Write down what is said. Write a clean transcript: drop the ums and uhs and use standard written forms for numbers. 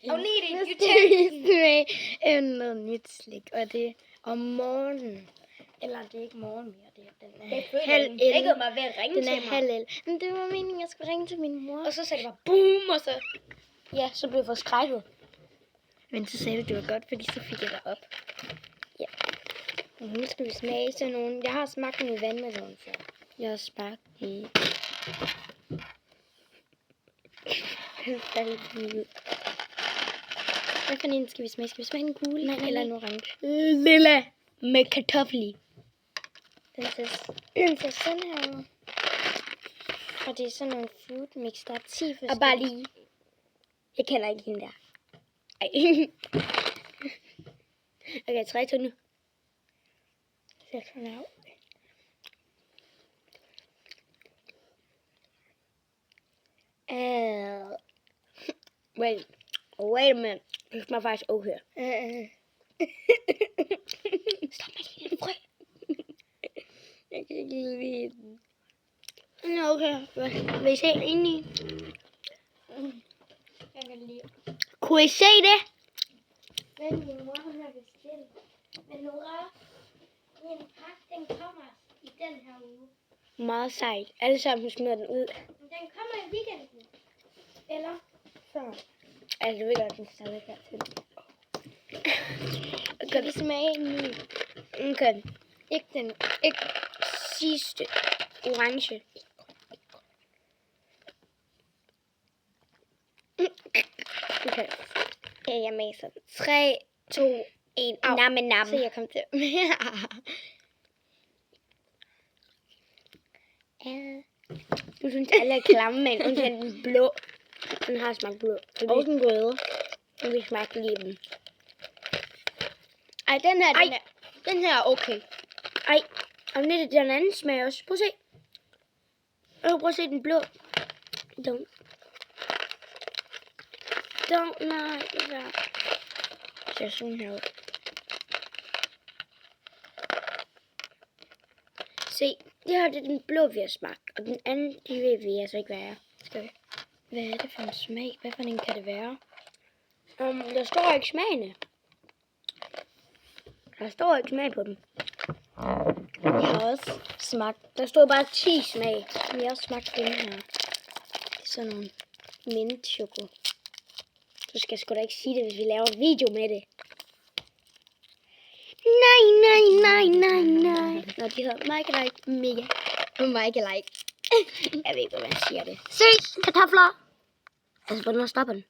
Agnete, Nu you skal tell vi smage noget nyt slik, og det er om morgenen. Eller det er ikke morgen mere, det er den er halv 11. Vækkede mig ved at ringe Den til er mig. halv 11. Men det var meningen, jeg skulle ringe til min mor. Og så sagde det bare boom, og så... Ja, så blev jeg forskrækket. Men så sagde det var godt, fordi så fik jeg det op. Ja. Og nu skal vi smage sådan nogle. Jeg har smagt den i vandmelon før. Jeg har smagt i... Hvad for en skal vi smage? Skal vi smage en gul? Nej, eller en orange? Lilla med kartoffel i. Den ser sådan her ud. Og det er sådan nogle fruit mix. Der er 10 forskellige. Og bare lige. Jeg kender ikke hende der. Ej. Okay, 3, 2 nu. Ser sådan her ud. Wait a minute. Det smager faktisk okay. Stop med lille frø. Jeg kan ikke lide den. Nå, okay. Vil I se ind i? Jeg kan lide. Kunne I se det? Men min mor, hun har bestilt. Men Nora, min pakke, den kommer i den her uge. Meget sejt. Alle sammen hun smider den ud. Den kommer i weekenden. Eller før. Altså, det vil godt, den stadig her til. Kan vi smage en ny? Okay. Ikke sidste orange. Okay. Jeg maser den. 3, 2, 1. Au. Nam. Så jeg kom til. Du synes, alle er klamme, men undtagen den blå. Den har smagt blå. Og den røde. Og vi smagte lige den. Ej, den her er okay. Ej, og lidt den anden smag også. Prøv at se. Prøv at se den blå. Don't. Nej, det ser sådan her ud. Se, det her det er den blå, vi har smagt. Og den anden, det ved vi altså ikke, hvad er. Skal vi? Hvad er det for en smag? Hvad for en kan det være? Der står ikke smagene. Der står ikke smag på dem. Jeg har også smagt. Der står bare 10 smag. Jeg har også smagt den her. Det er sådan nogle mint-choko. Du skal sgu da ikke sige det, hvis vi laver en video med det. Nej. Når de hedder Mike Like Mega. Mike like. Jeg ved ikke, hvad man siger det. Se, kartofler. Altså, hvordan stopper den?